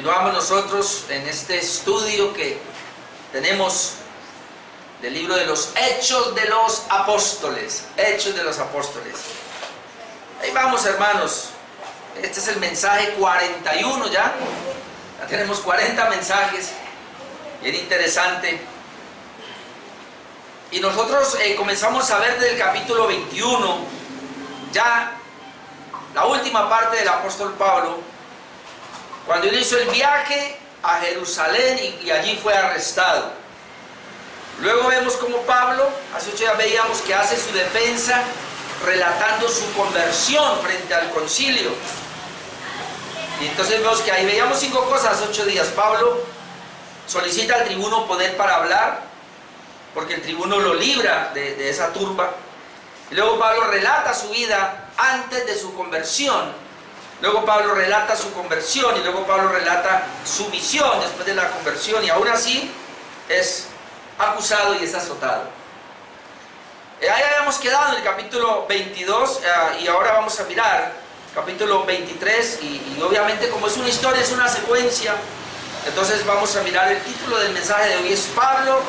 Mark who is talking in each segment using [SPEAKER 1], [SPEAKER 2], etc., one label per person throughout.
[SPEAKER 1] Continuamos nosotros en este estudio que tenemos del libro de los Hechos de los Apóstoles. Hechos de los Apóstoles. Ahí vamos, hermanos. Este es el mensaje 41 ya. Ya tenemos 40 mensajes. Bien interesante. Y nosotros comenzamos a ver del capítulo 21, ya la última parte del apóstol Pablo, cuando él hizo el viaje a Jerusalén y allí fue arrestado. Luego vemos como Pablo, hace 8 días veíamos que hace su defensa relatando su conversión frente al concilio. Y entonces vemos que ahí veíamos 5 cosas hace 8 días. Pablo solicita al tribuno poder para hablar, porque el tribuno lo libra de esa turba. Y luego Pablo relata su vida antes de su conversión. Luego Pablo relata su conversión y luego Pablo relata su misión después de la conversión, y aún así es acusado y es azotado. Ahí habíamos quedado en el capítulo 22 y ahora vamos a mirar capítulo 23 y obviamente como es una historia, es una secuencia, entonces vamos a mirar el título del mensaje de hoy: es Pablo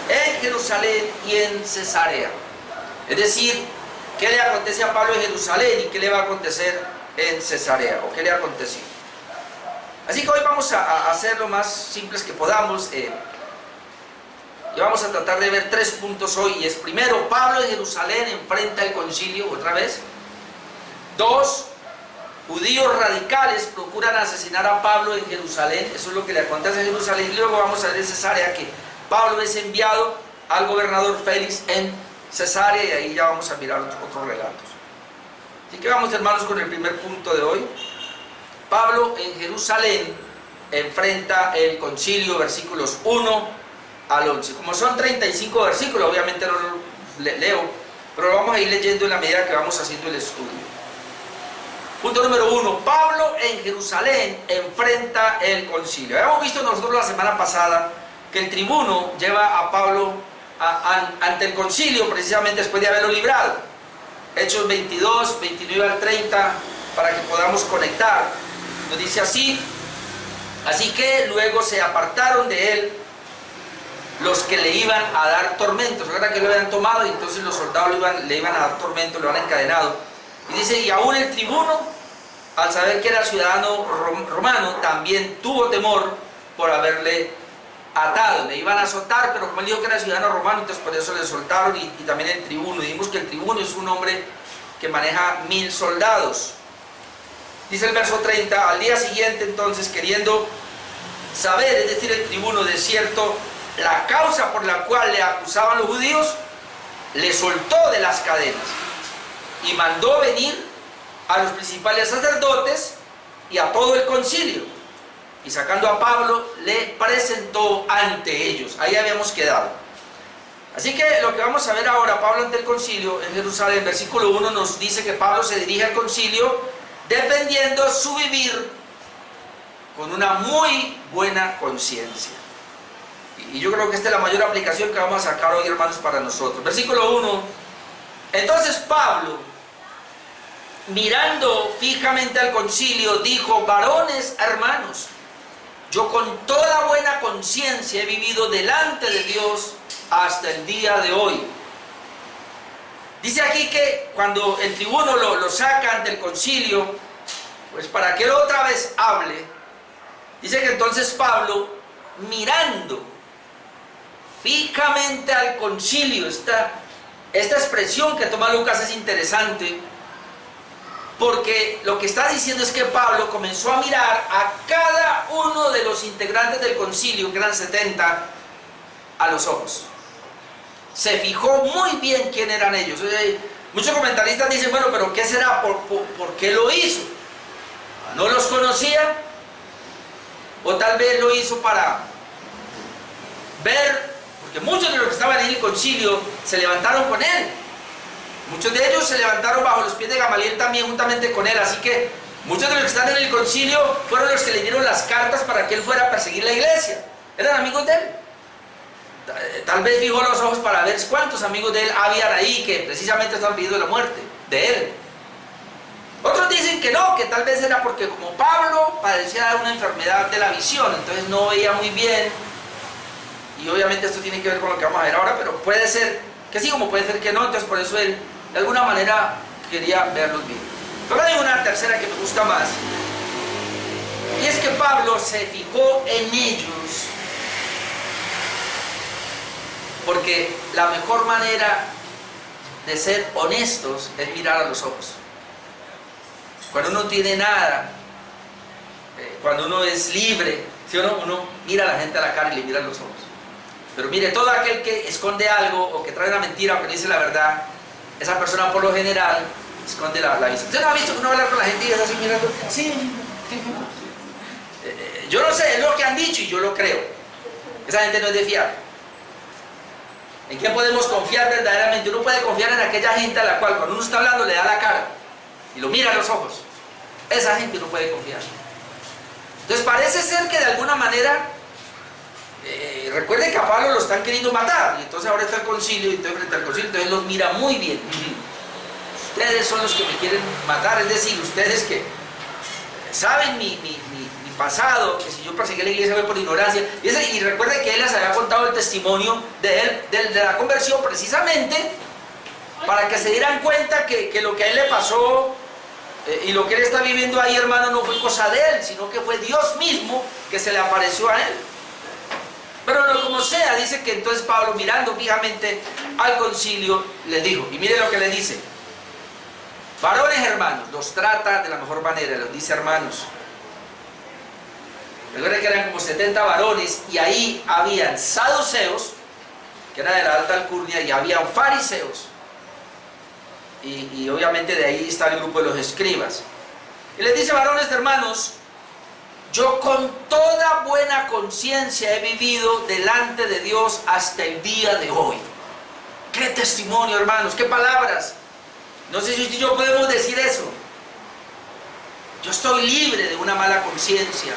[SPEAKER 1] en Jerusalén y en Cesarea. Es decir, ¿qué le acontece a Pablo en Jerusalén y qué le va a acontecer en Cesarea, o qué le aconteció? Así que hoy vamos a hacer lo más simples que podamos, y vamos a tratar de ver 3 puntos hoy. Y es: primero, Pablo en Jerusalén enfrenta el concilio otra vez. 2, judíos radicales procuran asesinar a Pablo en Jerusalén. Eso es lo que le acontece en Jerusalén. Y luego vamos a ver en Cesarea que Pablo es enviado al gobernador Félix en Cesarea, y ahí ya vamos a mirar otros relatos. Así que vamos, hermanos, con el primer punto de hoy. Pablo en Jerusalén enfrenta el concilio, versículos 1 al 11. Como son 35 versículos, obviamente no lo leo, pero lo vamos a ir leyendo en la medida que vamos haciendo el estudio. Punto número 1. Pablo en Jerusalén enfrenta el concilio. Habíamos visto nosotros la semana pasada que el tribuno lleva a Pablo ante el concilio precisamente después de haberlo librado. Hechos 22, 29 al 30, para que podamos conectar. Nos dice así: así que luego se apartaron de él los que le iban a dar tormentos. Recuerda que lo habían tomado y entonces los soldados le iban a dar tormentos, lo habían encadenado. Y dice: y aún el tribuno, al saber que era ciudadano romano, también tuvo temor por haberle atado. Le iban a azotar, pero como él dijo que era ciudadano romano, entonces por eso le soltaron, y también el tribuno. Y dijimos que el tribuno es un hombre que maneja 1000 soldados. Dice el verso 30: al día siguiente entonces, queriendo saber, es decir, el tribuno, de cierto la causa por la cual le acusaban los judíos, le soltó de las cadenas y mandó venir a los principales sacerdotes y a todo el concilio, y sacando a Pablo le presentó ante ellos. Ahí habíamos quedado. Así que lo que vamos a ver ahora, Pablo ante el concilio en Jerusalén, versículo 1 nos dice que Pablo se dirige al concilio defendiendo su vivir con una muy buena conciencia. Y yo creo que esta es la mayor aplicación que vamos a sacar hoy, hermanos, para nosotros. Versículo 1. Entonces Pablo, mirando fijamente al concilio, dijo: varones, hermanos, yo con toda buena conciencia he vivido delante de Dios hasta el día de hoy. Dice aquí que cuando el tribuno lo sacan del concilio, pues para que él otra vez hable, dice que entonces Pablo, mirando fijamente al concilio, esta expresión que toma Lucas es interesante, porque lo que está diciendo es que Pablo comenzó a mirar a cada uno de los integrantes del concilio, que eran 70, a los ojos. Se fijó muy bien quién eran ellos. Muchos comentaristas dicen: bueno, pero ¿qué será? ¿Por qué lo hizo? ¿No los conocía? O tal vez lo hizo para ver, porque muchos de los que estaban en el concilio se levantaron con él. Muchos de ellos se levantaron bajo los pies de Gamaliel también, juntamente con él. Así que muchos de los que están en el concilio fueron los que le dieron las cartas para que él fuera a perseguir la iglesia. Eran amigos de él. Tal vez fijó los ojos para ver cuántos amigos de él habían ahí que precisamente estaban pidiendo la muerte de él. Otros dicen que no, que tal vez era porque como Pablo padecía de una enfermedad de la visión, entonces no veía muy bien. Y obviamente esto tiene que ver con lo que vamos a ver ahora, pero puede ser que sí, como puede ser que no, entonces por eso él de alguna manera quería verlos bien. Pero hay una tercera que me gusta más, y es que Pablo se fijó en ellos, porque la mejor manera de ser honestos es mirar a los ojos. Cuando uno no tiene nada, cuando uno es libre, ¿sí o no? Uno mira a la gente a la cara y le mira a los ojos. Pero mire, todo aquel que esconde algo, o que trae una mentira, o que no dice la verdad, esa persona por lo general esconde la visión. ¿Usted no ha visto que uno habla con la gente y es así mirando? Sí. Yo no sé, es lo que han dicho y yo lo creo. Esa gente no es de fiar. ¿En quién podemos confiar verdaderamente? Uno puede confiar en aquella gente a la cual cuando uno está hablando le da la cara y lo mira a los ojos. Esa gente uno puede confiar. Entonces parece ser que de alguna manera, recuerden que a Pablo lo están queriendo matar, y entonces ahora está el concilio, y entonces frente al concilio, entonces los mira muy bien. Ustedes son los que me quieren matar, es decir, ustedes que saben mi pasado, que si yo perseguí a la iglesia fue por ignorancia. Y recuerden que él les había contado el testimonio de él, de la conversión, precisamente para que se dieran cuenta que lo que a él le pasó y lo que él está viviendo ahí, hermano, no fue cosa de él, sino que fue Dios mismo que se le apareció a él. Pero como sea, dice que entonces Pablo, mirando fijamente al concilio, le dijo, y mire lo que le dice: varones hermanos, los trata de la mejor manera, los dice hermanos. Recuerden que eran como 70 varones, y ahí habían saduceos, que era de la alta alcurnia, y habían fariseos, y obviamente de ahí está el grupo de los escribas. Y les dice: varones hermanos, yo con toda buena conciencia he vivido delante de Dios hasta el día de hoy. ¡Qué testimonio, hermanos! ¡Qué palabras! No sé si usted y yo podemos decir eso. Yo estoy libre de una mala conciencia.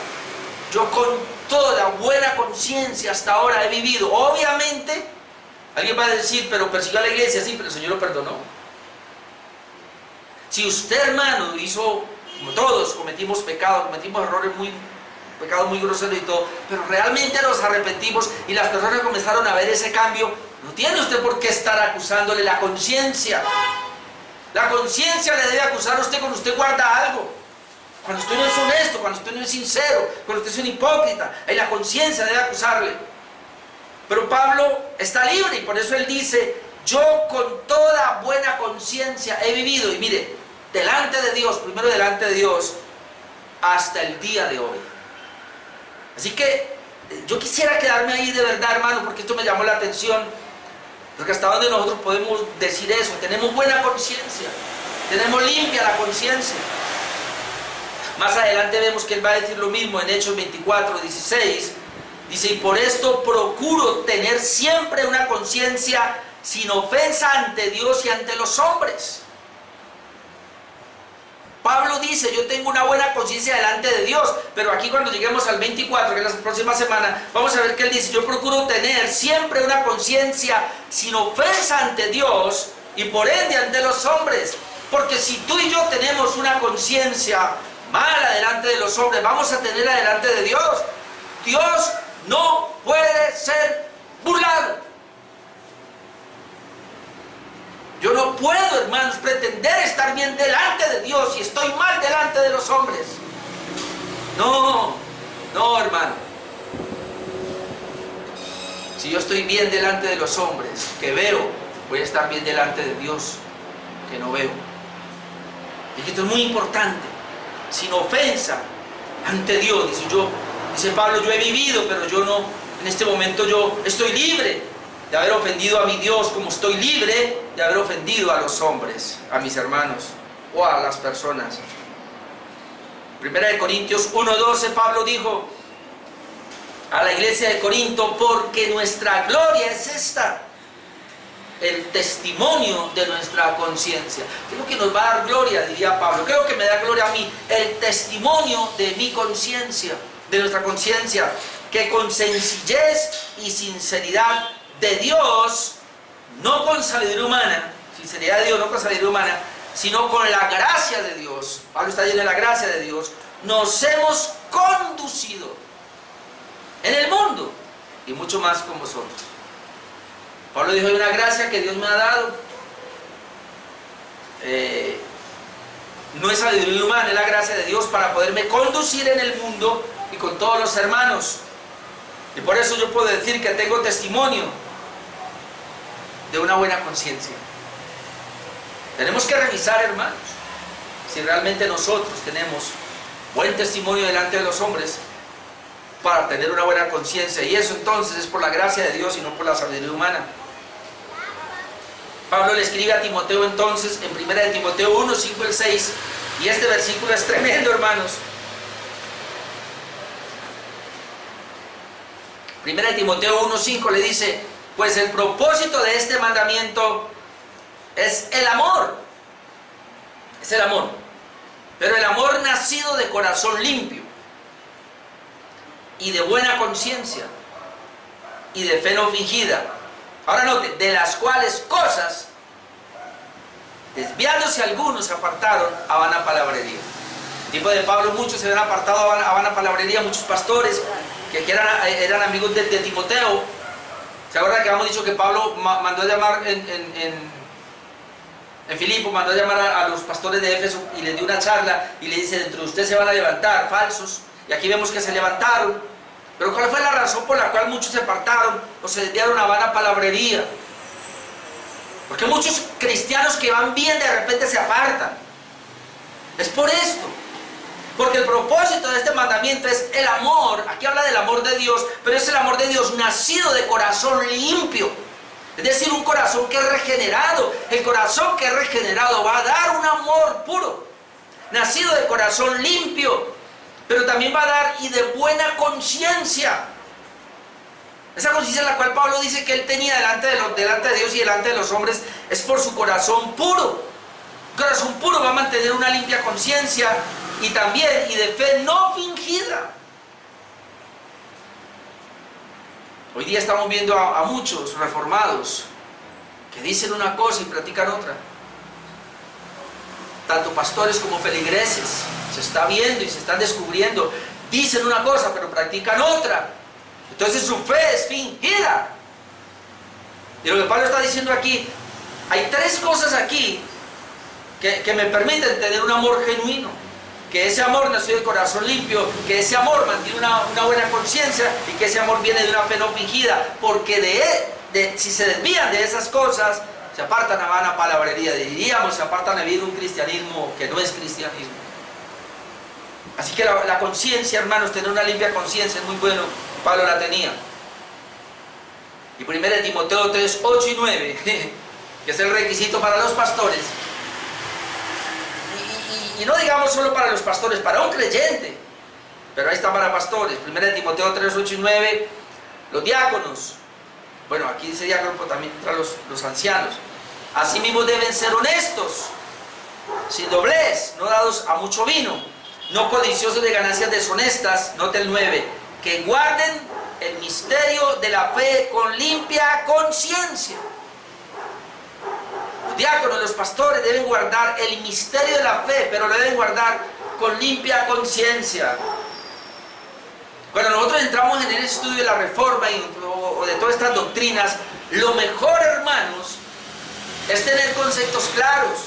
[SPEAKER 1] Yo con toda buena conciencia hasta ahora he vivido. Obviamente, alguien va a decir, pero persiguió a la iglesia, sí, pero el Señor lo perdonó. Si usted, hermano, hizo, como todos, cometimos pecados, cometimos pecados muy groseros y todo, pero realmente nos arrepentimos y las personas comenzaron a ver ese cambio, no tiene usted por qué estar acusándole la conciencia. La conciencia le debe acusar a usted cuando usted guarda algo, cuando usted no es honesto, cuando usted no es sincero, cuando usted es un hipócrita. Ahí la conciencia debe acusarle. Pero Pablo está libre, y por eso él dice: yo con toda buena conciencia he vivido, y mire, delante de Dios, primero delante de Dios, hasta el día de hoy. Así que yo quisiera quedarme ahí de verdad, hermano, porque esto me llamó la atención. Porque hasta donde nosotros podemos decir eso, tenemos buena conciencia, tenemos limpia la conciencia. Más adelante vemos que él va a decir lo mismo en Hechos 24, 16. Dice: y por esto procuro tener siempre una conciencia sin ofensa ante Dios y ante los hombres. Pablo dice: yo tengo una buena conciencia delante de Dios. Pero aquí, cuando lleguemos al 24, que es la próxima semana, vamos a ver que él dice: yo procuro tener siempre una conciencia sin ofensa ante Dios y por ende ante los hombres. Porque si tú y yo tenemos una conciencia mala delante de los hombres, vamos a tenerla delante de Dios. Dios no puede ser burlado. Yo no puedo, hermanos, pretender estar bien delante de Dios y estoy mal delante de los hombres. No, hermano. Si yo estoy bien delante de los hombres, que veo, voy a estar bien delante de Dios, que no veo. Y esto es muy importante. Sin ofensa ante Dios, dice Pablo: yo he vivido, pero yo no, en este momento yo estoy libre de haber ofendido a mi Dios, como estoy libre de haber ofendido a los hombres, a mis hermanos o a las personas. Primera de Corintios 1:12, Pablo dijo a la iglesia de Corinto: porque nuestra gloria es esta, el testimonio de nuestra conciencia. ¿Qué es lo que nos va a dar gloria?, diría Pablo. ¿Qué es lo que me da gloria a mí? El testimonio de mi conciencia, de nuestra conciencia, que con sencillez y sinceridad de Dios, no con sabiduría humana, sinceridad de Dios, no con sabiduría humana, sino con la gracia de Dios. Pablo está lleno de la gracia de Dios. Nos hemos conducido en el mundo y mucho más con vosotros. Pablo dijo, hay una gracia que Dios me ha dado. No es sabiduría humana, es la gracia de Dios para poderme conducir en el mundo y con todos los hermanos. Y por eso yo puedo decir que tengo testimonio de una buena conciencia. Tenemos que revisar, hermanos, si realmente nosotros tenemos buen testimonio delante de los hombres para tener una buena conciencia. Y eso entonces es por la gracia de Dios y no por la sabiduría humana. Pablo le escribe a Timoteo entonces en 1 de Timoteo 1, 5 al 6, y este versículo es tremendo, hermanos. 1 de Timoteo 1, 5 le dice, pues el propósito de este mandamiento es el amor. Es el amor. Pero el amor nacido de corazón limpio y de buena conciencia y de fe no fingida. Ahora note, de las cuales cosas, desviándose algunos, se apartaron a vana palabrería. En el tiempo de Pablo muchos se habían apartado a vana palabrería, muchos pastores que eran amigos de Timoteo. ¿Se acuerdan que habíamos dicho que Pablo mandó a llamar en Filipo, mandó a llamar a los pastores de Éfeso y les dio una charla y le dice, dentro de ustedes se van a levantar falsos? Y aquí vemos que se levantaron. Pero ¿cuál fue la razón por la cual muchos se apartaron o se desviaron a vana palabrería? Porque muchos cristianos que van bien de repente se apartan. Es por esto. Porque el propósito de este mandamiento es el amor. Aquí habla del amor de Dios, pero es el amor de Dios nacido de corazón limpio. Es decir, un corazón que es regenerado. El corazón que es regenerado va a dar un amor puro, nacido de corazón limpio, pero también va a dar y de buena conciencia. Esa conciencia en la cual Pablo dice que él tenía delante de Dios y delante de los hombres es por su corazón puro. Un corazón puro va a mantener una limpia conciencia y también y de fe no fingida. Hoy día estamos viendo a muchos reformados que dicen una cosa y practican otra. Tanto pastores como feligreses, se está viendo y se están descubriendo. Dicen una cosa pero practican otra. Entonces su fe es fingida. Y lo que Pablo está diciendo aquí, hay tres cosas aquí que me permiten tener un amor genuino. Que ese amor nació de corazón limpio, que ese amor mantiene una buena conciencia y que ese amor viene de una fe no fingida. Porque si se desvían de esas cosas, se apartan a vana palabrería. Diríamos, se apartan a vivir un cristianismo que no es cristianismo. Así que la conciencia, hermanos, tener una limpia conciencia es muy bueno. Pablo la tenía. Y 1 de Timoteo 3, 8 y 9, que es el requisito para los pastores. Y no digamos solo para los pastores, para un creyente. Pero ahí está para pastores. 1 de Timoteo 3, 8 y 9, los diáconos. Bueno, aquí dice diácono, pero también entra los ancianos. Asimismo deben ser honestos, sin doblez, no dados a mucho vino, no codiciosos de ganancias deshonestas. Note el 9, que guarden el misterio de la fe con limpia conciencia. Los diáconos, los pastores deben guardar el misterio de la fe, pero lo deben guardar con limpia conciencia. Cuando nosotros entramos en el estudio de la Reforma o de todas estas doctrinas, lo mejor, hermanos, es tener conceptos claros.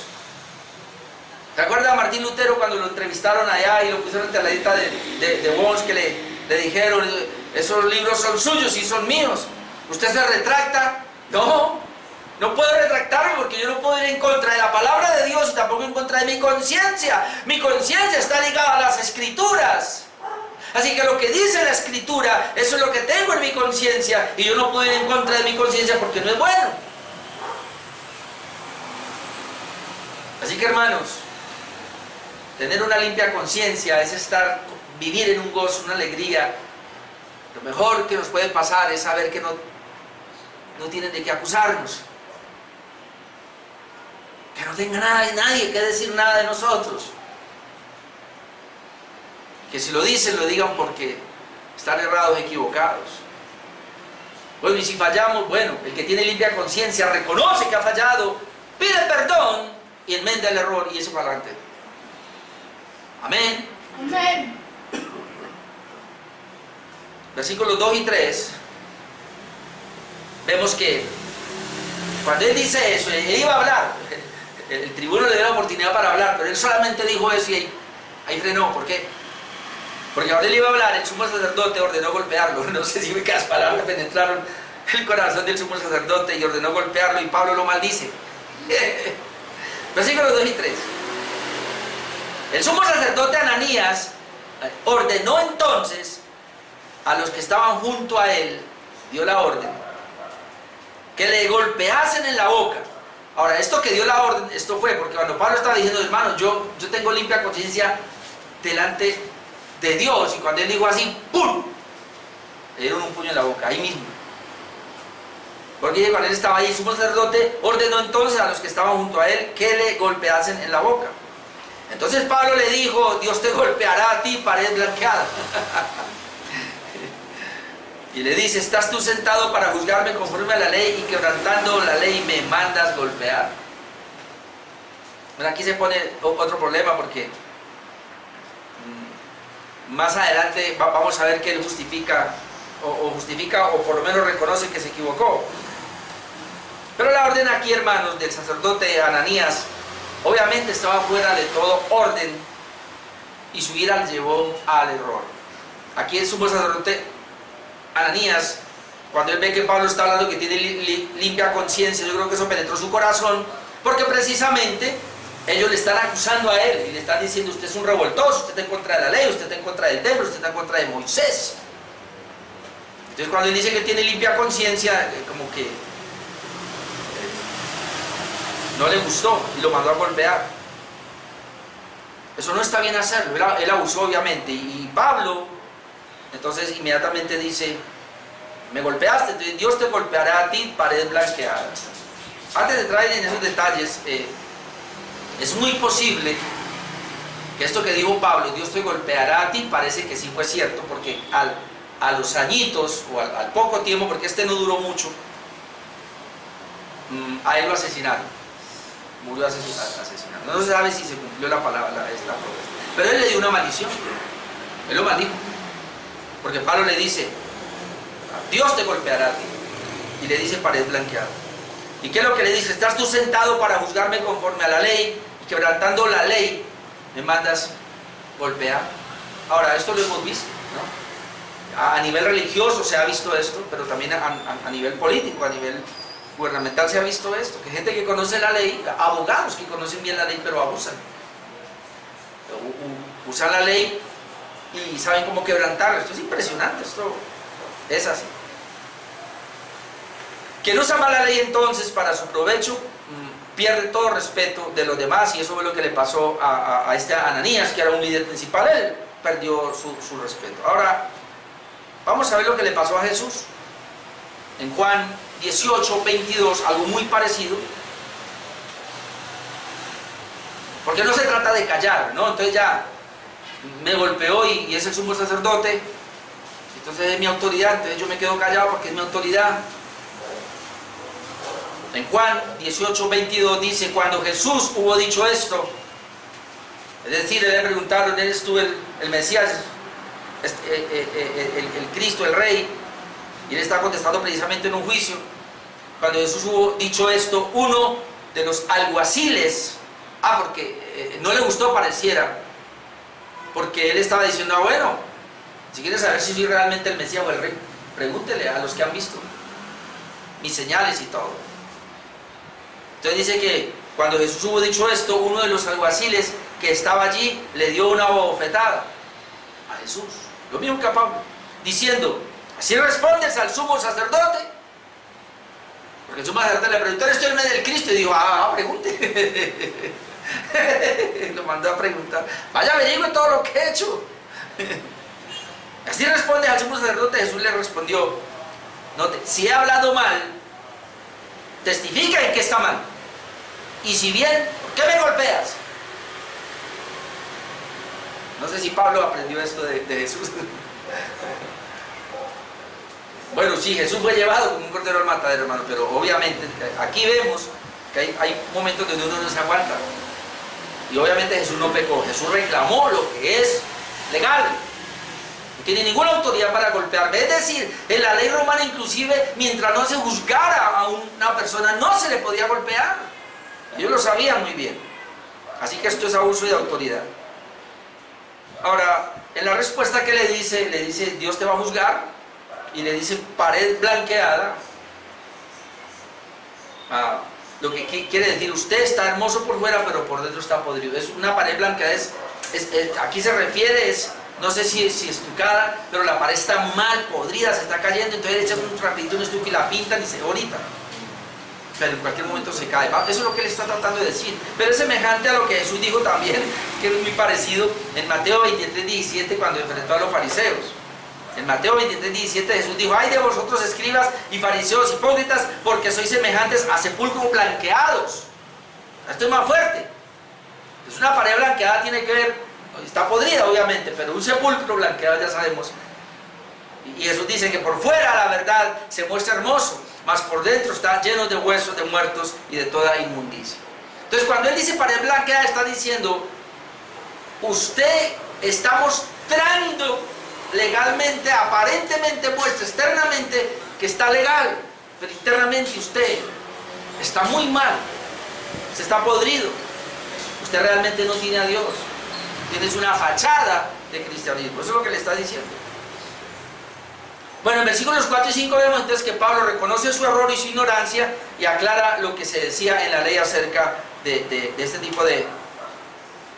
[SPEAKER 1] ¿Se acuerda a Martín Lutero cuando lo entrevistaron allá y lo pusieron ante la edita de Worms, que le dijeron, esos libros son suyos y son míos? ¿Usted se retracta? No puedo retractarme porque yo no puedo ir en contra de la palabra de Dios y tampoco en contra de mi conciencia. Mi conciencia está ligada a las Escrituras. Así que lo que dice la Escritura, eso es lo que tengo en mi conciencia y yo no puedo ir en contra de mi conciencia porque no es bueno. Así que, hermanos, tener una limpia conciencia es vivir en un gozo, una alegría. Lo mejor que nos puede pasar es saber que no tienen de qué acusarnos. Que no tenga nadie que decir nada de nosotros. Que si lo dicen, lo digan porque están errados, equivocados. Bueno, y si fallamos, bueno, el que tiene limpia conciencia reconoce que ha fallado, pide perdón y enmenda el error y eso para adelante. Amén.
[SPEAKER 2] Amén.
[SPEAKER 1] Versículos 2 y 3, vemos que cuando él dice eso, él iba a hablar, el tribuno le dio la oportunidad para hablar, pero él solamente dijo eso y ahí frenó. ¿Por qué? Porque cuando él iba a hablar, el sumo sacerdote ordenó golpearlo. No sé si las palabras penetraron el corazón del sumo sacerdote y ordenó golpearlo, y Pablo lo maldice. Versículos 2 y 3. El sumo sacerdote Ananías ordenó entonces a los que estaban junto a él, dio la orden, que le golpeasen en la boca. Ahora, esto que dio la orden, esto fue porque cuando Pablo estaba diciendo, hermanos, yo tengo limpia conciencia delante de Dios, y cuando él dijo así, ¡pum!, le dieron un puño en la boca, ahí mismo. Porque cuando él estaba ahí, el sumo sacerdote ordenó entonces a los que estaban junto a él que le golpeasen en la boca. Entonces Pablo le dijo, Dios te golpeará a ti, pared blanqueada. Y le dice, ¿estás tú sentado para juzgarme conforme a la ley y quebrantando la ley me mandas golpear? Bueno, aquí se pone otro problema porque más adelante vamos a ver que él justifica o por lo menos reconoce que se equivocó. Pero la orden aquí, hermanos, del sacerdote Ananías obviamente estaba fuera de todo orden y su ira le llevó al error. Aquí el sumo sacerdote Ananías, cuando él ve que Pablo está hablando que tiene limpia conciencia, yo creo que eso penetró su corazón, porque precisamente ellos le están acusando a él y le están diciendo, usted es un revoltoso, usted está en contra de la ley, usted está en contra del templo, usted está en contra de Moisés. Entonces cuando él dice que tiene limpia conciencia, como que no le gustó y lo mandó a golpear. Eso no está bien hacerlo, él abusó obviamente, y Pablo entonces inmediatamente dice, me golpeaste, entonces Dios te golpeará a ti, pared blanqueada. Antes de entrar en esos detalles, es muy posible que esto que dijo Pablo, Dios te golpeará a ti, parece que sí fue cierto, porque a los añitos, o al poco tiempo, porque este no duró mucho, a él lo asesinaron, murió asesinado. No se sabe si se cumplió la palabra, esta promesa, pero él le dio una maldición, él lo maldijo. Porque Pablo le dice, Dios te golpeará a ti. Y le dice pared blanqueada. ¿Y qué es lo que le dice? Estás tú sentado para juzgarme conforme a la ley, y quebrantando la ley, me mandas golpear. Ahora, esto lo hemos visto, ¿no? A nivel religioso se ha visto esto, pero también a nivel político, a nivel gubernamental se ha visto esto. Que gente que conoce la ley, abogados que conocen bien la ley, pero abusan. Usan la ley y saben cómo quebrantarlo. Esto es impresionante, esto es así. Quien usa mal la ley entonces para su provecho pierde todo respeto de los demás, y eso fue lo que le pasó a este Ananías, que era un líder principal. Él perdió su respeto. Ahora vamos a ver lo que le pasó a Jesús en Juan 18, 22, algo muy parecido, porque no se trata de callar, ¿no? Entonces ya me golpeó y es el sumo sacerdote, entonces es mi autoridad, entonces yo me quedo callado porque es mi autoridad. En Juan 18, 22 dice, cuando Jesús hubo dicho esto, es decir, le preguntaron, ¿eres tú el Mesías, el Cristo, el Rey? Y él está contestando precisamente en un juicio. Cuando Jesús hubo dicho esto, uno de los alguaciles, porque no le gustó pareciera, porque él estaba diciendo, bueno, si quieres saber si soy realmente el Mesías o el Rey, pregúntele a los que han visto mis señales y todo. Entonces dice que cuando Jesús hubo dicho esto, uno de los alguaciles que estaba allí le dio una bofetada a Jesús, lo mismo que a Pablo, diciendo, ¿así respondes al sumo sacerdote? Porque el sumo sacerdote le preguntó, ¿eres tú el medio del Cristo? Y dijo, pregunte. Lo mandó a preguntar, vaya, averigüe todo lo que he hecho. Así responde al sumo sacerdote. Jesús le respondió, note, si he hablado mal, testifica en que está mal, y si bien, ¿por qué me golpeas? No sé si Pablo aprendió esto de Jesús. Bueno, sí, Jesús fue llevado como un cordero al matadero, hermano, pero obviamente aquí vemos que hay momentos donde uno no se aguanta. Y obviamente Jesús no pecó, Jesús reclamó lo que es legal. No tiene ninguna autoridad para golpearme. Es decir, en la ley romana inclusive, mientras no se juzgara a una persona, no se le podía golpear. Ellos lo sabían muy bien. Así que esto es abuso de autoridad. Ahora, en la respuesta que le dice, Dios te va a juzgar, y le dice pared blanqueada. Lo que quiere decir, usted está hermoso por fuera, pero por dentro está podrido. Es una pared blanqueada, aquí se refiere, no sé si estucada, pero la pared está mal, podrida, se está cayendo, entonces le echan un trapito, un estuco y la pintan y se ve bonita. Pero en cualquier momento se cae. Eso es lo que él está tratando de decir. Pero es semejante a lo que Jesús dijo también, que es muy parecido en Mateo 23, 17, cuando enfrentó a los fariseos. En Mateo 23, 17 Jesús dijo: ay de vosotros escribas y fariseos hipócritas, porque sois semejantes a sepulcros blanqueados. Esto es más fuerte. Es una pared blanqueada, tiene que ver, está podrida obviamente, pero un sepulcro blanqueado ya sabemos. Y Jesús dice que por fuera la verdad se muestra hermoso, mas por dentro está lleno de huesos de muertos y de toda inmundicia. Entonces cuando él dice pared blanqueada, está diciendo: usted está mostrando legalmente, aparentemente muestra externamente que está legal, pero internamente usted está muy mal, usted está podrido, usted realmente no tiene a Dios, tienes una fachada de cristianismo. Eso es lo que le está diciendo. Bueno, en versículos 4 y 5 vemos entonces que Pablo reconoce su error y su ignorancia y aclara lo que se decía en la ley acerca de este tipo de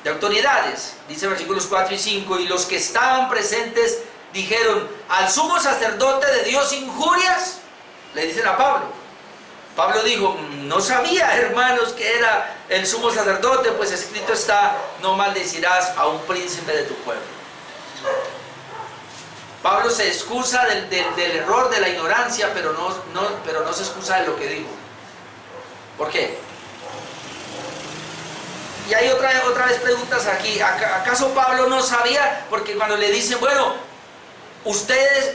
[SPEAKER 1] autoridades. Dice versículos 4 y 5: y los que estaban presentes dijeron: ¿al sumo sacerdote de Dios injurias? Le dicen a Pablo. Pablo dijo: no sabía, hermanos, que era el sumo sacerdote, pues escrito está: no maldecirás a un príncipe de tu pueblo. Pablo se excusa del error, de la ignorancia, pero no se excusa de lo que dijo. ¿Por qué? Y hay otra vez preguntas aquí. ¿Acaso Pablo no sabía? Porque cuando le dicen: bueno, usted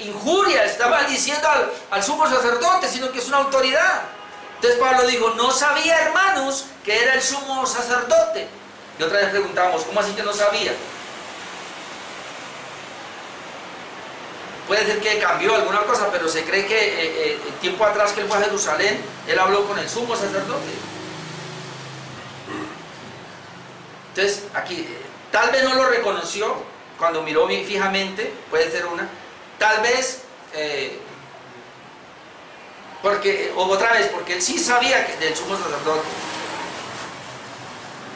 [SPEAKER 1] injuria, está maldiciendo al sumo sacerdote, sino que es una autoridad. Entonces Pablo dijo: no sabía, hermanos, que era el sumo sacerdote. Y otra vez preguntamos: ¿cómo así que no sabía? Puede ser que cambió alguna cosa, pero se cree que tiempo atrás que él fue a Jerusalén, él habló con el sumo sacerdote. Entonces, aquí, tal vez no lo reconoció cuando miró bien fijamente, puede ser una. Tal vez, porque él sí sabía que del sumo sacerdote.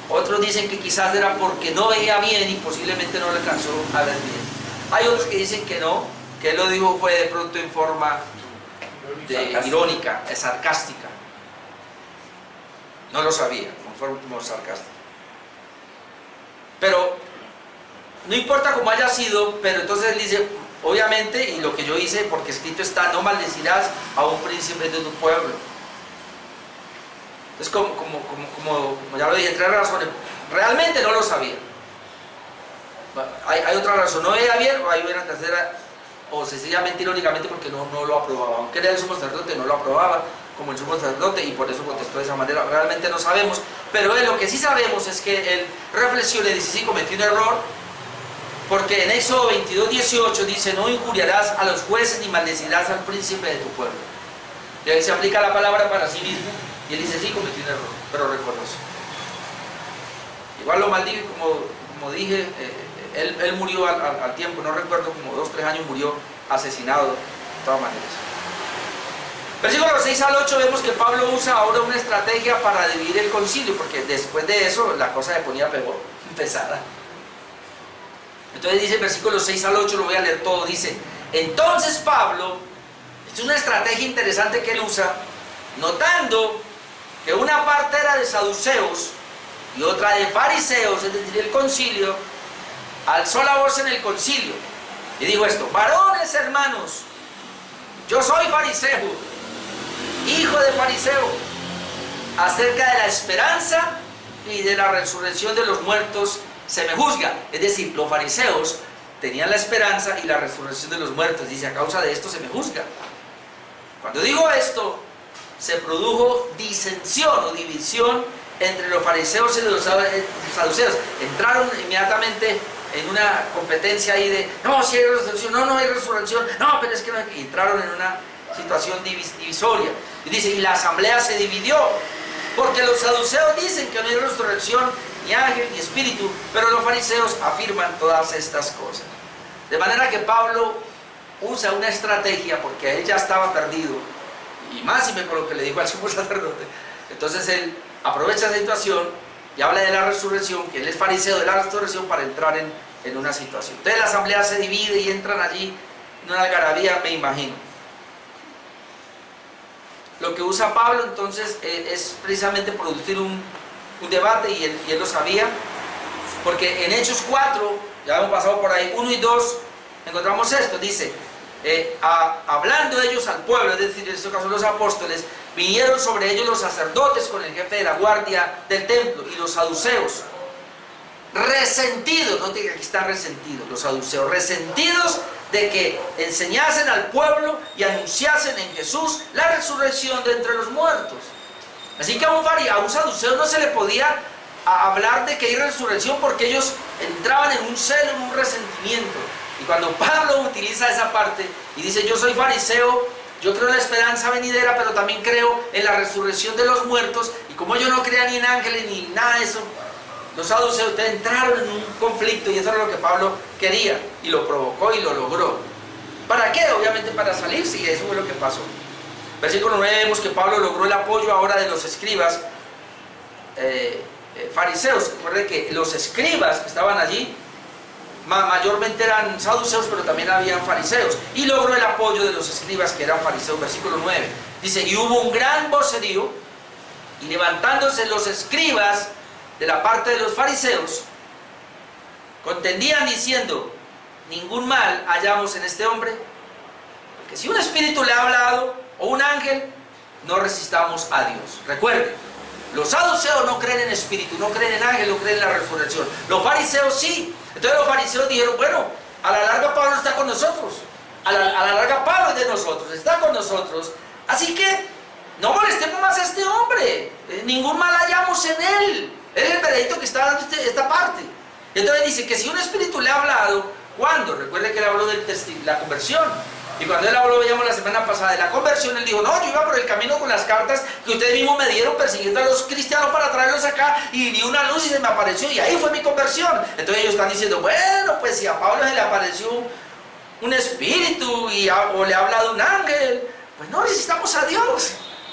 [SPEAKER 1] Otros dicen que quizás era porque no veía bien y posiblemente no le alcanzó a ver bien. Hay otros que dicen que no, que él lo dijo fue de pronto en forma irónica, sarcástica. No lo sabía, en forma sarcástica. Pero no importa cómo haya sido, pero entonces él dice: obviamente, y lo que yo hice, porque escrito está: no maldecirás a un príncipe de tu pueblo. Entonces, como ya lo dije, 3 razones. Realmente no lo sabía. Hay otra razón: no veía bien, o hay una tercera, o sencillamente irónicamente porque no lo aprobaba. Aunque era el sumo sacerdote, no lo aprobaba como el sumo sacerdote, y por eso contestó de esa manera. Realmente no sabemos, pero lo que sí sabemos es que él reflexiona y dice: sí, cometí un error, porque en Éxodo 22, 18 dice: no injuriarás a los jueces ni maldecirás al príncipe de tu pueblo. Y él se aplica la palabra para sí mismo, y él dice: sí, cometí un error, pero reconoce. Igual lo maldigo, como dije, él murió al tiempo, no recuerdo, como 2 o 3 años murió asesinado de todas maneras. Versículos 6 al 8 vemos que Pablo usa ahora una estrategia para dividir el concilio, porque después de eso la cosa se ponía peor, pesada. Entonces dice versículos 6 al 8, lo voy a leer todo, dice: entonces Pablo, esta es una estrategia interesante que él usa, notando que una parte era de saduceos y otra de fariseos, es decir, el concilio, alzó la voz en el concilio y dijo esto: varones hermanos, yo soy fariseo, hijo de fariseo, acerca de la esperanza y de la resurrección de los muertos se me juzga. Es decir, los fariseos tenían la esperanza y la resurrección de los muertos. Dice: a causa de esto se me juzga. Cuando digo esto, se produjo disensión o división entre los fariseos y los saduceos. Entraron inmediatamente en una competencia ahí de, no, si hay resurrección, no, no hay resurrección, no, pero es que no hay... Entraron en una situación divisoria. Y dice, y la asamblea se dividió, porque los saduceos dicen que no hay resurrección, ni ángel, ni espíritu, pero los fariseos afirman todas estas cosas. De manera que Pablo usa una estrategia, porque él ya estaba perdido, y más con lo que le dijo al sumo sacerdote. Entonces él aprovecha esa situación y habla de la resurrección, que él es fariseo de la resurrección, para entrar en una situación. Entonces la asamblea se divide y entran allí en una algarabía, me imagino. Lo que usa Pablo entonces es precisamente producir un debate, y él lo sabía, porque en Hechos 4, ya hemos pasado por ahí, 1 y 2, encontramos esto, dice, hablando ellos al pueblo, es decir, en este caso los apóstoles, vinieron sobre ellos los sacerdotes con el jefe de la guardia del templo y los saduceos, resentidos, no diga que están resentidos, los saduceos, resentidos de que enseñasen al pueblo y anunciasen en Jesús la resurrección de entre los muertos. Así que a un saduceo no se le podía hablar de que hay resurrección, porque ellos entraban en un celo, en un resentimiento. Y cuando Pablo utiliza esa parte y dice, yo soy fariseo, yo creo en la esperanza venidera, pero también creo en la resurrección de los muertos, y como yo no creía ni en ángeles ni nada de eso, los saduceos entraron en un conflicto, y eso era lo que Pablo quería, y lo provocó y lo logró. ¿Para qué? Obviamente para salirse, y eso fue lo que pasó. Versículo 9 vemos que Pablo logró el apoyo ahora de los escribas fariseos. Recuerden que los escribas que estaban allí mayormente eran saduceos, pero también habían fariseos, y logró el apoyo de los escribas que eran fariseos. Versículo 9 dice, y hubo un gran vocerío, y levantándose los escribas de la parte de los fariseos, contendían diciendo, ningún mal hallamos en este hombre, porque si un espíritu le ha hablado, o un ángel, no resistamos a Dios. Recuerden, los saduceos no creen en espíritu, no creen en ángel, no creen en la resurrección. Los fariseos sí. Entonces los fariseos dijeron, bueno, a la larga Pablo está con nosotros, a la larga Pablo es de nosotros, está con nosotros, así que no molestemos más a este hombre, ningún mal hallamos en él. Es el veredicto que está dando esta parte. Entonces dice que si un espíritu le ha hablado, ¿cuándo? Recuerde que él habló de la conversión. Y cuando él habló, veíamos la semana pasada, de la conversión, él dijo, no, yo iba por el camino con las cartas que ustedes mismos me dieron persiguiendo a los cristianos para traerlos acá, y vi una luz y se me apareció, y ahí fue mi conversión. Entonces ellos están diciendo, bueno, pues si a Pablo se le apareció un espíritu o le ha hablado un ángel, pues no resistamos a Dios,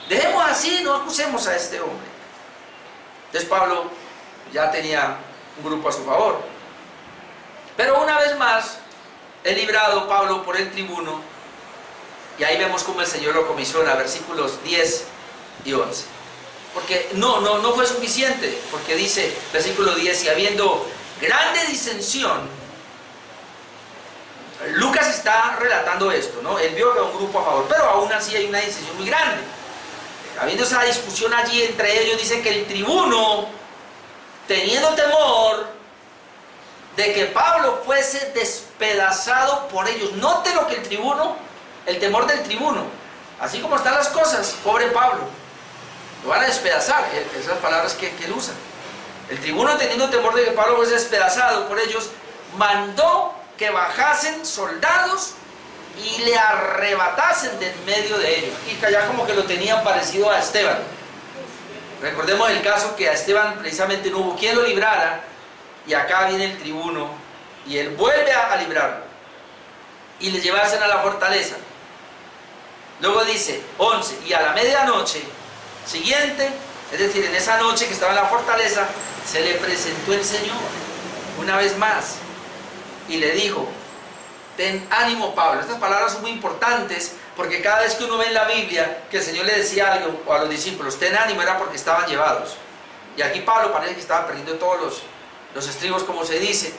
[SPEAKER 1] dejemos así, no acusemos a este hombre. Entonces Pablo ya tenía un grupo a su favor. Pero una vez más, es librado Pablo por el tribuno, y ahí vemos cómo el Señor lo comisiona, versículos 10 y 11. Porque no fue suficiente, porque dice, versículo 10, y habiendo grande disensión, Lucas está relatando esto, ¿no? Él vio que había un grupo a favor, pero aún así hay una disensión muy grande. Habiendo esa discusión allí entre ellos, dice que el tribuno, teniendo temor de que Pablo fuese despedazado por ellos. Note lo que el temor del tribuno, así como están las cosas, pobre Pablo, lo van a despedazar, esas palabras que él usa. El tribuno, teniendo temor de que Pablo fuese despedazado por ellos, mandó que bajasen soldados y le arrebatasen de en medio de ellos. Y que ya como que lo tenían parecido a Esteban. Recordemos el caso que a Esteban precisamente no hubo quien lo librara, y acá viene el tribuno y él vuelve a librarlo y le llevasen a la fortaleza. Luego dice 11, y a la medianoche siguiente, es decir, en esa noche que estaba en la fortaleza, se le presentó el Señor una vez más y le dijo, ten ánimo, Pablo. Estas palabras son muy importantes, porque cada vez que uno ve en la Biblia que el Señor le decía algo a los discípulos, ten ánimo, era porque estaban llevados. Y aquí Pablo parece que estaba perdiendo todos los estribos, como se dice.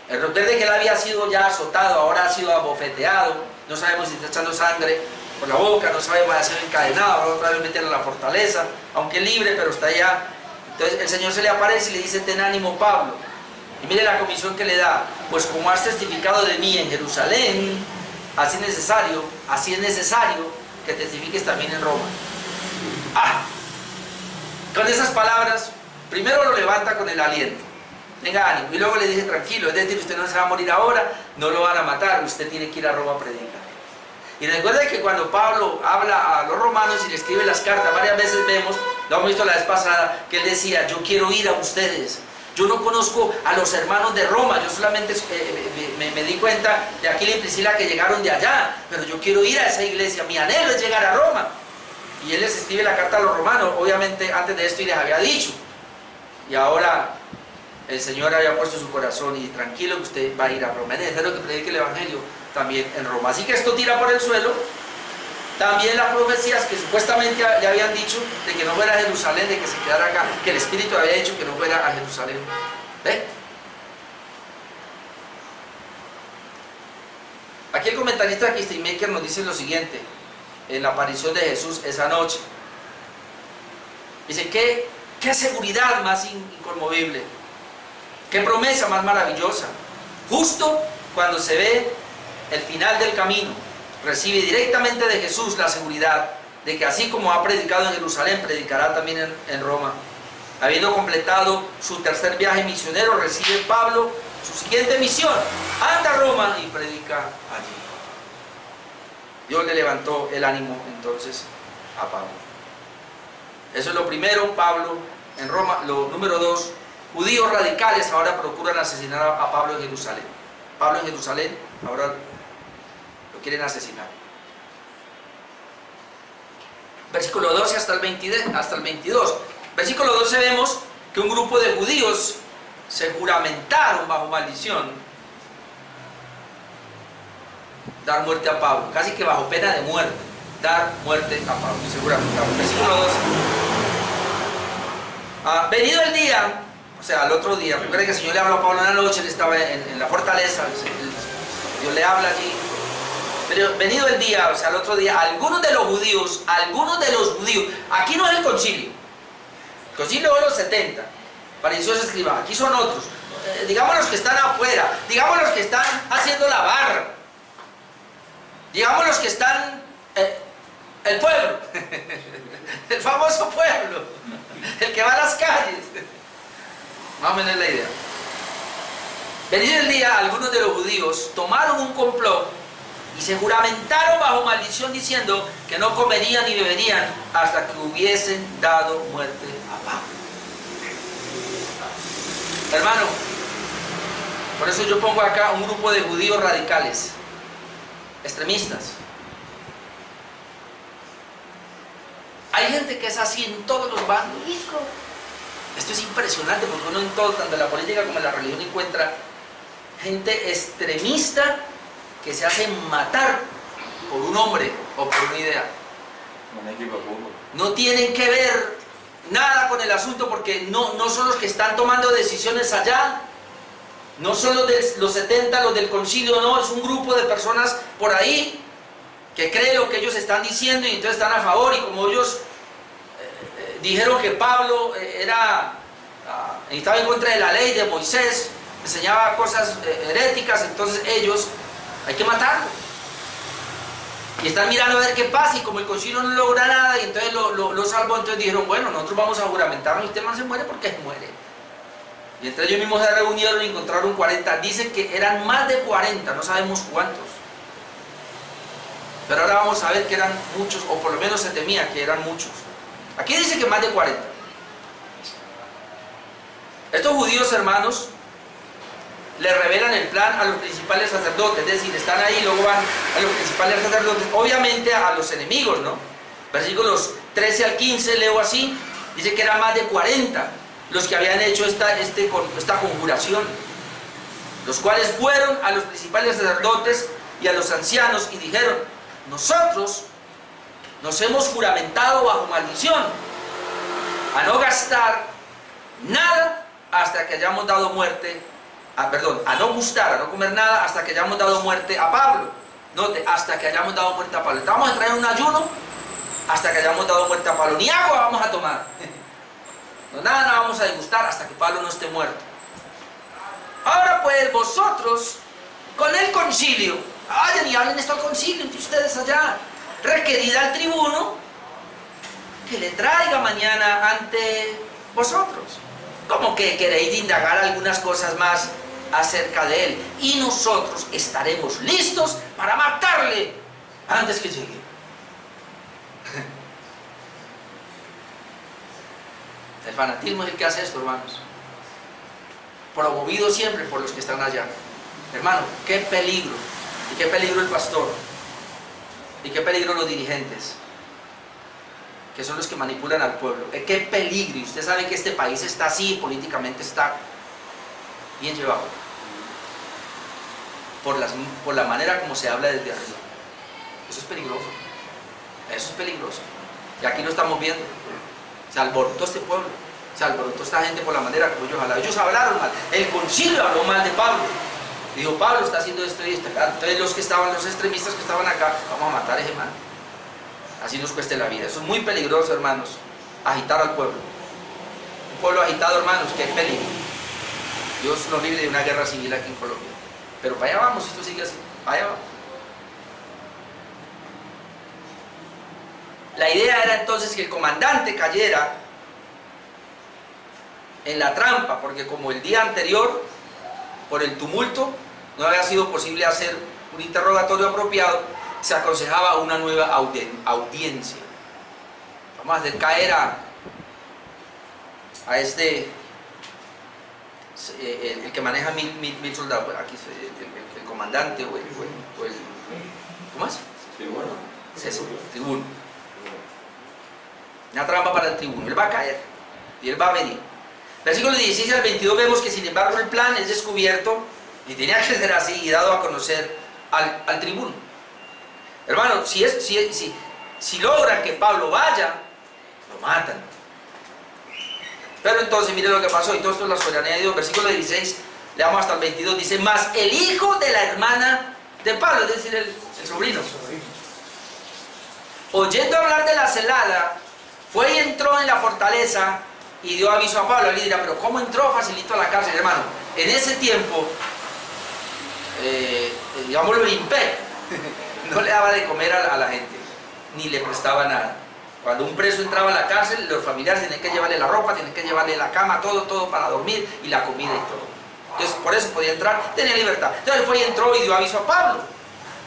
[SPEAKER 1] El recuerde que él había sido ya azotado, ahora ha sido abofeteado, no sabemos si está echando sangre por la boca, no sabemos si ha sido encadenado, ahora otra vez meterlo a la fortaleza, aunque libre, pero está allá. Entonces el Señor se le aparece y le dice, ten ánimo, Pablo. Y mire la comisión que le da, pues como has testificado de mí en Jerusalén, así es necesario que testifiques también en Roma. Con esas palabras, primero lo levanta con el aliento. Tenga ánimo. Y luego le dice, tranquilo, es decir, usted no se va a morir ahora, no lo van a matar, usted tiene que ir a Roma a predicar. Y recuerda que cuando Pablo habla a los romanos y le escribe las cartas, varias veces vemos, lo hemos visto la vez pasada, que él decía, yo quiero ir a ustedes. Yo no conozco a los hermanos de Roma, yo solamente me di cuenta de Aquila y Priscila que llegaron de allá, pero yo quiero ir a esa iglesia, mi anhelo es llegar a Roma. Y él les escribe la carta a los romanos, obviamente antes de esto y les había dicho. Y ahora el Señor había puesto su corazón y tranquilo que usted va a ir a Roma. Es necesario que predique el Evangelio también en Roma. Así que esto tira por el suelo también las profecías que supuestamente le habían dicho de que no fuera a Jerusalén, de que se quedara acá, que el Espíritu había dicho que no fuera a Jerusalén. ¿Ve? Aquí el comentarista Kistemaker nos dice lo siguiente en la aparición de Jesús esa noche. Dice, qué seguridad más inconmovible, qué promesa más maravillosa. Justo cuando se ve el final del camino, recibe directamente de Jesús la seguridad de que así como ha predicado en Jerusalén, predicará también en Roma. Habiendo completado su tercer viaje misionero, recibe Pablo su siguiente misión: anda a Roma y predica allí. Dios le levantó el ánimo entonces a Pablo. Eso es lo primero, Pablo en Roma. Lo número dos, judíos radicales ahora procuran asesinar a Pablo en Jerusalén. Pablo en Jerusalén ahora lo quieren asesinar. Versículo 12 hasta el 22. Versículo 12 vemos que un grupo de judíos se juramentaron bajo maldición dar muerte a Pablo, casi que bajo pena de muerte, dar muerte a Pablo, seguramente. Versículo 12. Venido el día, o sea, al otro día, recuerden que el Señor le habló a Pablo en la noche, él estaba en la fortaleza, Dios le habla allí. Pero venido el día, o sea, al otro día, algunos de los judíos, aquí no es el concilio de los 70, fariseos escribas, aquí son otros, digamos los que están afuera, digamos los que están haciendo la barra, digamos los que están, el pueblo, el famoso pueblo, el que va a las calles, más o menos es la idea. Venido el día, algunos de los judíos tomaron un complot y se juramentaron bajo maldición diciendo que no comerían ni beberían hasta que hubiesen dado muerte a Pablo. Hermano, por eso yo pongo acá un grupo de judíos radicales, extremistas. Hay gente que es así en todos los bandos. Esto es impresionante porque uno en todo, tanto en la política como en la religión, encuentra gente extremista que se hace matar por un hombre o por una idea. No tienen que ver nada con el asunto porque no son los que están tomando decisiones allá, no son los 70, los del concilio, no, es un grupo de personas por ahí que cree lo que ellos están diciendo y entonces están a favor. Y como ellos dijeron que Pablo estaba en contra de la ley de Moisés, enseñaba cosas heréticas, entonces ellos hay que matarlo. Y están mirando a ver qué pasa, y como el concilio no logra nada, y entonces lo salvó, entonces dijeron, bueno, nosotros vamos a juramentarnos, y este man se muere porque se muere. Y entonces ellos mismos se reunieron y encontraron 40, dicen que eran más de 40, no sabemos cuántos. Pero ahora vamos a ver que eran muchos, o por lo menos se temía que eran muchos. Aquí dice que más de 40. Estos judíos, hermanos, le revelan el plan a los principales sacerdotes, es decir, están ahí y luego van a los principales sacerdotes, obviamente a los enemigos, ¿no? Versículos 13 al 15, leo así, dice que eran más de 40 los que habían hecho esta conjuración, los cuales fueron a los principales sacerdotes y a los ancianos y dijeron, nosotros nos hemos juramentado bajo maldición a no gastar nada hasta que hayamos dado muerte a no gustar, a no comer nada hasta que hayamos dado muerte a Pablo. Note, hasta que hayamos dado muerte a Pablo. Entonces vamos a entrar en un ayuno hasta que hayamos dado muerte a Pablo. Ni agua vamos a tomar. No, nada vamos a degustar hasta que Pablo no esté muerto. Ahora pues vosotros, con el concilio, vayan y hablen esto al concilio, entre ustedes allá, requerid al tribuno que le traiga mañana ante vosotros. Como que queréis indagar algunas cosas más acerca de él, y nosotros estaremos listos para matarle antes que llegue. El fanatismo es el que hace esto, hermanos, promovido siempre por los que están allá. Hermano, qué peligro, y qué peligro el pastor, y qué peligro los dirigentes, que son los que manipulan al pueblo. Qué peligro. Y usted sabe que este país está así, políticamente está bien llevado por la manera como se habla desde arriba. Eso es peligroso. Eso es peligroso. Y aquí lo estamos viendo. Se alborotó este pueblo, se alborotó esta gente por la manera como ellos hablaron. Ellos hablaron mal. El concilio habló mal de Pablo. Dijo, Pablo está haciendo esto y esto. Entonces los extremistas que estaban acá, vamos a matar a ese man. Así nos cueste la vida. Eso es muy peligroso, hermanos. Agitar al pueblo. Un pueblo agitado, hermanos, qué peligro. Dios nos libre de una guerra civil aquí en Colombia. Pero para allá vamos, esto sigue así. Para allá vamos. La idea era entonces que el comandante cayera en la trampa, porque como el día anterior, por el tumulto, no había sido posible hacer un interrogatorio apropiado, se aconsejaba una nueva audiencia. Vamos a hacer caer a este, el que maneja mil soldados, aquí el comandante o el ¿cómo es?
[SPEAKER 2] Tribuno.
[SPEAKER 1] Es eso, tribuno. Una trampa para el tribuno. Él va a caer y él va a venir. Versículos 16 al 22 vemos que sin embargo el plan es descubierto y tenía que ser así y dado a conocer al tribuno. Hermano, si logran que Pablo vaya, lo matan. Pero entonces mire lo que pasó, y todo esto es la soberanía de Dios. Versículo 16, leamos hasta el 22, dice, mas el hijo de la hermana de Pablo, es decir, el sobrino, oyendo hablar de la celada, fue y entró en la fortaleza y dio aviso a Pablo. Alguien dirá, pero ¿cómo entró facilito a la cárcel? Hermano, en ese tiempo, digámoslo, el imperio no le daba de comer a la gente, ni le prestaba nada. Cuando un preso entraba a la cárcel, los familiares tenían que llevarle la ropa, tenían que llevarle la cama, todo para dormir, y la comida y todo. Entonces, por eso podía entrar, tenía libertad. Entonces fue y entró y dio aviso a Pablo.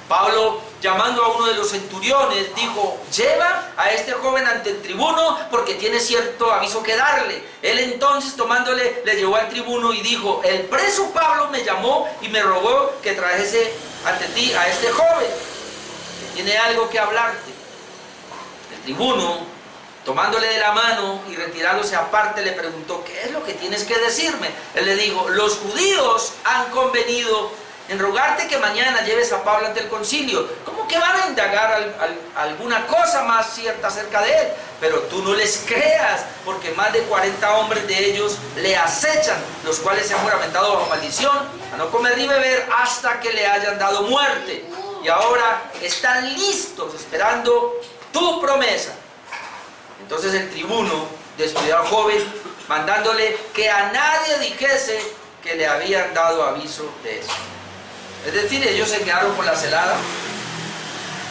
[SPEAKER 1] Pablo, llamando a uno de los centuriones, dijo, lleva a este joven ante el tribuno porque tiene cierto aviso que darle. Él entonces, tomándole, le llevó al tribuno y dijo, el preso Pablo me llamó y me rogó que trajese ante ti a este joven, que tiene algo que hablarte. El tribuno, tomándole de la mano y retirándose aparte, le preguntó, ¿qué es lo que tienes que decirme? Él le dijo, los judíos han convenido en rogarte que mañana lleves a Pablo ante el concilio. ¿Cómo que van a indagar alguna cosa más cierta acerca de él? Pero tú no les creas, porque más de 40 hombres de ellos le acechan, los cuales se han juramentado bajo maldición a no comer ni beber hasta que le hayan dado muerte. Y ahora están listos esperando tu promesa. Entonces el tribuno despidió al joven, mandándole que a nadie dijese que le habían dado aviso de eso. Es decir, ellos se quedaron con la celada.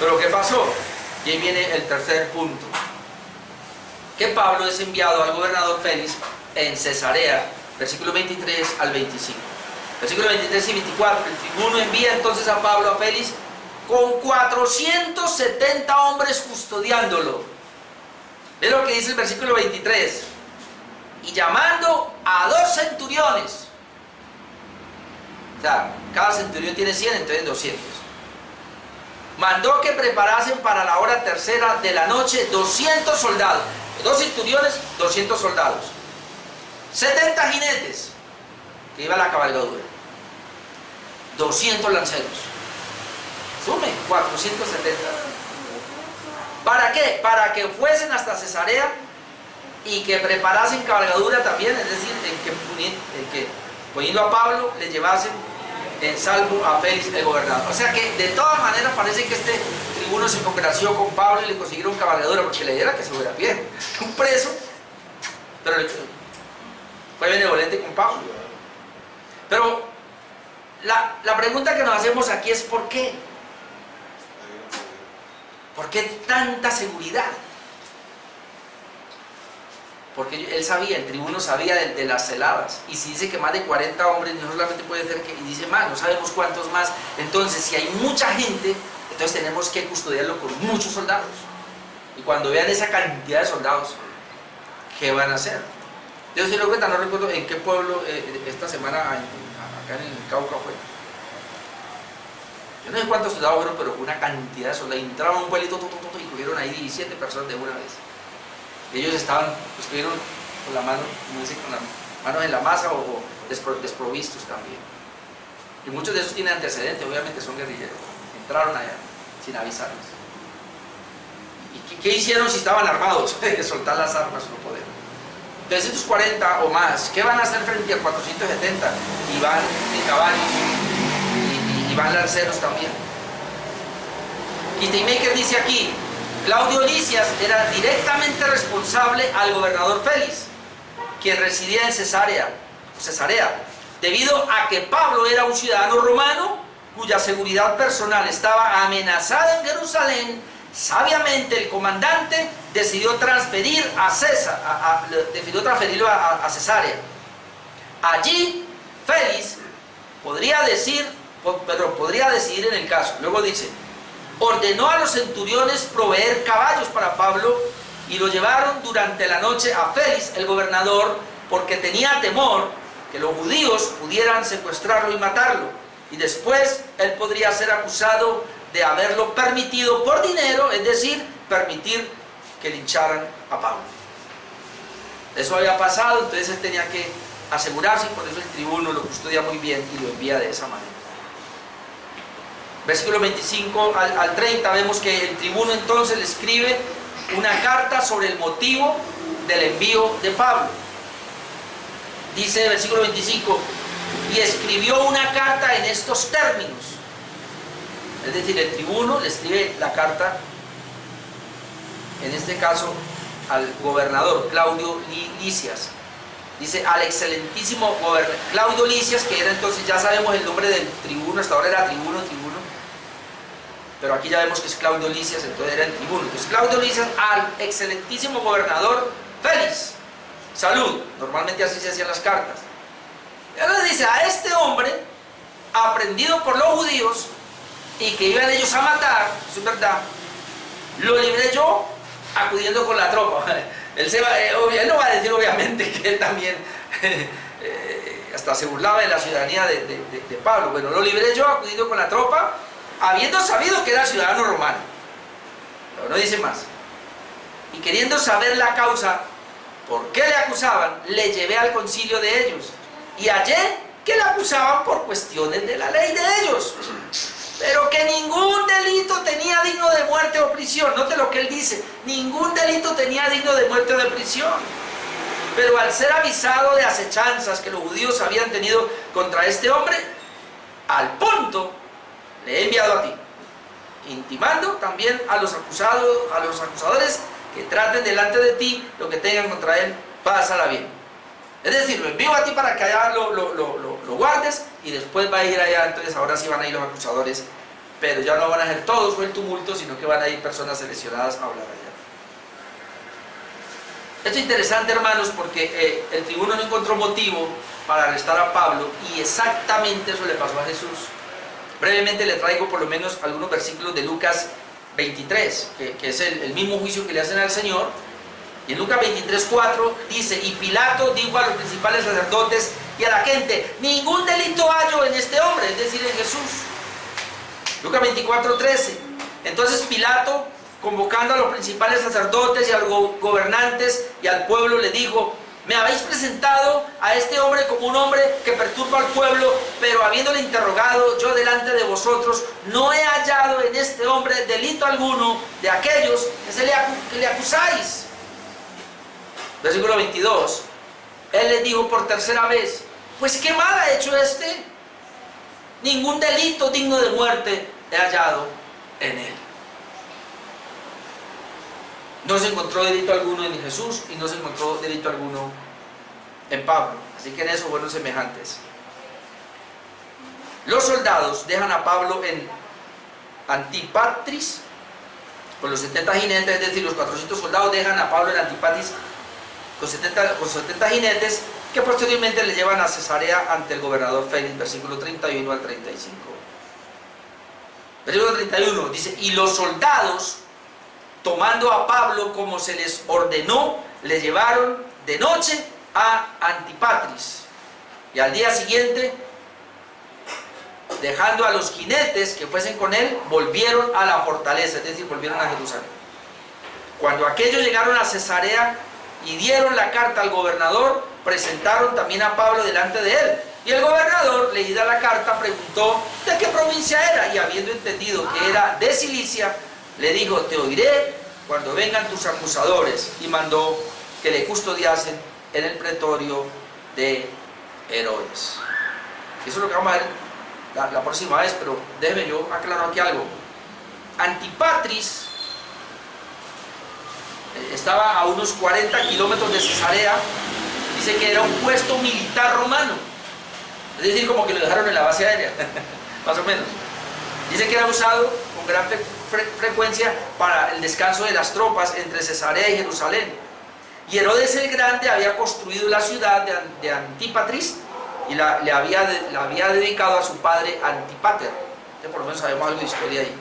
[SPEAKER 1] Pero ¿qué pasó? Y ahí viene el tercer punto. Que Pablo es enviado al gobernador Félix en Cesarea, versículo 23 al 25. Versículo 23 y 24, el tribuno envía entonces a Pablo a Félix con 470 hombres custodiándolo. Ve lo que dice el versículo 23. Y llamando a 2 centuriones. O sea, cada centurión tiene 100, entonces 200. Mandó que preparasen para la hora tercera de la noche 200 soldados. 2 centuriones, 200 soldados. 70 jinetes, que iba a la cabalgadura. 200 lanceros. Sume, 470. ¿Para qué? Para que fuesen hasta Cesarea y que preparasen cabalgadura también, es decir, en que poniendo a Pablo le llevasen en salvo a Félix el gobernador. O sea que de todas maneras parece que este tribuno se congració con Pablo y le consiguieron cabalgadura porque le diera que se fuera bien. Un preso, pero fue benevolente con Pablo. Pero la pregunta que nos hacemos aquí es ¿por qué? ¿Por qué tanta seguridad? porque él sabía, el tribuno sabía de las celadas, y si dice que más de 40 hombres, no solamente puede ser que, y dice más, no sabemos cuántos más. Entonces si hay mucha gente, entonces tenemos que custodiarlo con muchos soldados, y cuando vean esa cantidad de soldados, ¿qué van a hacer? Yo se lo cuenta, no recuerdo en qué pueblo esta semana acá en el Cauca fue. Yo no sé cuántos soldados fueron, pero fue una cantidad de soldados. Entraron a un pueblito y cogieron ahí 17 personas de una vez. Ellos estaban, estuvieron con la mano, como dicen, con las manos en la masa o desprovistos también. Y muchos de esos tienen antecedentes, obviamente son guerrilleros. Entraron allá sin avisarles. ¿Y qué hicieron si estaban armados? Soltar las armas, no poder. 340 o más, ¿qué van a hacer frente a 470? Y van en caballos y van lanceros también. Y Steinmaker dice aquí, Claudio Lisias era directamente responsable al gobernador Félix, quien residía en Cesarea, debido a que Pablo era un ciudadano romano cuya seguridad personal estaba amenazada en Jerusalén. Sabiamente el comandante decidió transferir a transferirlo a Cesarea. Allí Félix podría decidir en el caso. Luego dice, ordenó a los centuriones proveer caballos para Pablo y lo llevaron durante la noche a Félix, el gobernador, porque tenía temor que los judíos pudieran secuestrarlo y matarlo, y después él podría ser acusado de haberlo permitido por dinero, es decir, permitir que lincharan a Pablo. Eso había pasado, entonces él tenía que asegurarse, y por eso el tribuno lo custodia muy bien y lo envía de esa manera. Versículo 25 al 30 vemos que el tribuno entonces le escribe una carta sobre el motivo del envío de Pablo. Dice versículo 25, y escribió una carta en estos términos. Es decir, el tribuno le escribe la carta, en este caso al gobernador Claudio Lisias. Dice al excelentísimo Claudio Lisias, que era entonces, ya sabemos el nombre del tribuno, hasta ahora era tribuno, pero aquí ya vemos que es Claudio Lisias, entonces era el tribuno. Entonces Claudio Lisias al excelentísimo gobernador Félix, salud. Normalmente así se hacían las cartas. Y ahora dice, a este hombre, aprendido por los judíos, y que iban ellos a matar, eso es verdad, lo libré yo acudiendo con la tropa. Él no va a decir obviamente que él también hasta se burlaba de la ciudadanía de Pablo. Bueno, lo libré yo acudiendo con la tropa, habiendo sabido que era ciudadano romano. Pero no dice más. Y queriendo saber la causa por qué le acusaban, le llevé al concilio de ellos y hallé que le acusaban por cuestiones de la ley de ellos, pero que ningún delito tenía digno de muerte o prisión. Note lo que él dice, ningún delito tenía digno de muerte o de prisión. Pero al ser avisado de acechanzas que los judíos habían tenido contra este hombre, al punto le he enviado a ti, intimando también a los acusadores que traten delante de ti lo que tengan contra él, pásala bien. Es decir, lo envío a ti para que allá lo guardes, y después va a ir allá. Entonces ahora sí van a ir los acusadores, pero ya no van a ser todos fue el tumulto, sino que van a ir personas seleccionadas a hablar allá. Esto es interesante, hermanos, porque el tribuno no encontró motivo para arrestar a Pablo, y exactamente eso le pasó a Jesús. Brevemente le traigo por lo menos algunos versículos de Lucas 23, que es el mismo juicio que le hacen al Señor. Y en Lucas 23:4 dice, y Pilato dijo a los principales sacerdotes y a la gente, ningún delito hallo en este hombre, es decir, en Jesús. Lucas 24:13, entonces Pilato, convocando a los principales sacerdotes y a los gobernantes y al pueblo, le dijo, me habéis presentado a este hombre como un hombre que perturba al pueblo, pero habiéndole interrogado yo delante de vosotros, no he hallado en este hombre delito alguno de aquellos que le acusáis. Versículo 22, él les dijo por tercera vez, pues qué mal ha hecho este, ningún delito digno de muerte he hallado en él. No se encontró delito alguno en Jesús y no se encontró delito alguno en Pablo, así que en eso fueron semejantes. Los soldados dejan a Pablo en Antipatris con los 70 jinetes, es decir, los 400 soldados dejan a Pablo en Antipatris con 70 jinetes, que posteriormente le llevan a Cesarea ante el gobernador Félix, versículo 31 al 35. Versículo 31 dice: y los soldados, tomando a Pablo como se les ordenó, le llevaron de noche a Antipatris, y al día siguiente, dejando a los jinetes que fuesen con él, volvieron a la fortaleza, es decir, volvieron a Jerusalén. Cuando aquellos llegaron a Cesarea y dieron la carta al gobernador, presentaron también a Pablo delante de él. Y el gobernador, leída la carta, preguntó de qué provincia era, y habiendo entendido que era de Cilicia, le dijo: te oiré cuando vengan tus acusadores, y mandó que le custodiasen en el pretorio de Herodes. Eso es lo que vamos a ver la próxima vez, pero déjeme yo aclaro aquí algo. Antipatris estaba a unos 40 kilómetros de Cesarea. Dice que era un puesto militar romano, es decir, como que lo dejaron en la base aérea, más o menos. Dice que era usado con gran frecuencia para el descanso de las tropas entre Cesarea y Jerusalén. Y Herodes el Grande había construido la ciudad de Antipatris y la había dedicado a su padre Antipater. Entonces, por lo menos sabemos algo de historia ahí.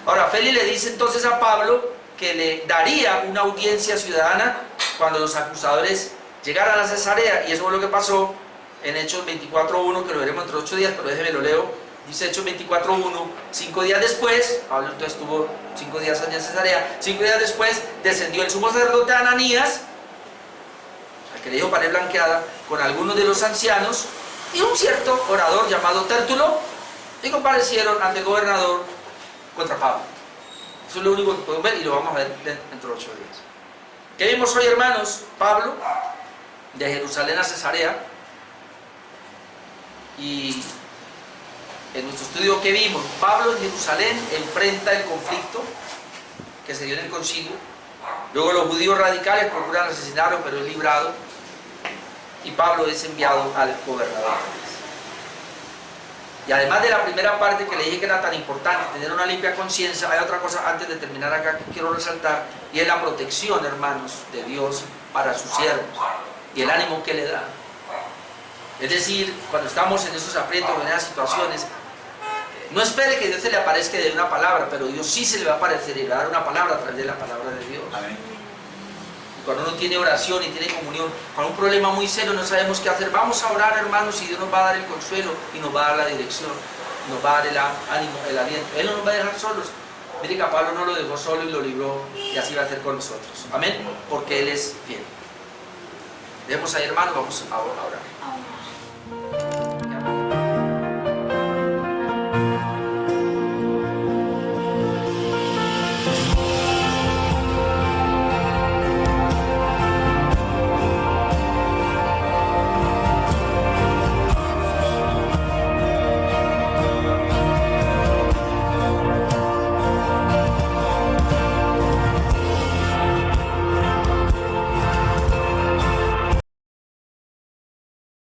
[SPEAKER 1] Ahora, Félix le dice entonces a Pablo que le daría una audiencia ciudadana cuando los acusadores llegaran a Cesarea, y eso es lo que pasó en Hechos 24:1, que lo veremos entre 8 días, pero déjeme lo leo. Dice Hechos 24:1: 5 días después, Pablo entonces estuvo 5 días allá en Cesarea, 5 días después descendió el sumo sacerdote Ananías, al que le dijo pared blanqueada, con algunos de los ancianos y un cierto orador llamado Tértulo, y comparecieron ante el gobernador contra Pablo. Eso es lo único que podemos ver, y lo vamos a ver dentro de 8 días. ¿Qué vimos hoy, hermanos? Pablo, de Jerusalén a Cesarea, y en nuestro estudio, ¿qué vimos? Pablo en Jerusalén enfrenta el conflicto que se dio en el concilio. Luego los judíos radicales procuran asesinarlo, pero es librado, y Pablo es enviado al gobernador. Y además de la primera parte que le dije que era tan importante, tener una limpia conciencia, hay otra cosa antes de terminar acá que quiero resaltar, y es la protección, hermanos, de Dios para sus siervos, y el ánimo que le da. Es decir, cuando estamos en esos aprietos, en esas situaciones, no espere que Dios se le aparezca y dé una palabra, pero Dios sí se le va a aparecer y le va a dar una palabra a través de la palabra de Dios. Amén. Cuando uno tiene oración y tiene comunión, con un problema muy serio no sabemos qué hacer, vamos a orar, hermanos, y Dios nos va a dar el consuelo y nos va a dar la dirección, nos va a dar el ánimo, el aliento. Él no nos va a dejar solos. Mire que a Pablo no lo dejó solo y lo libró, y así va a hacer con nosotros. Amén, porque Él es fiel. Dejemos ahí, hermanos, vamos a orar.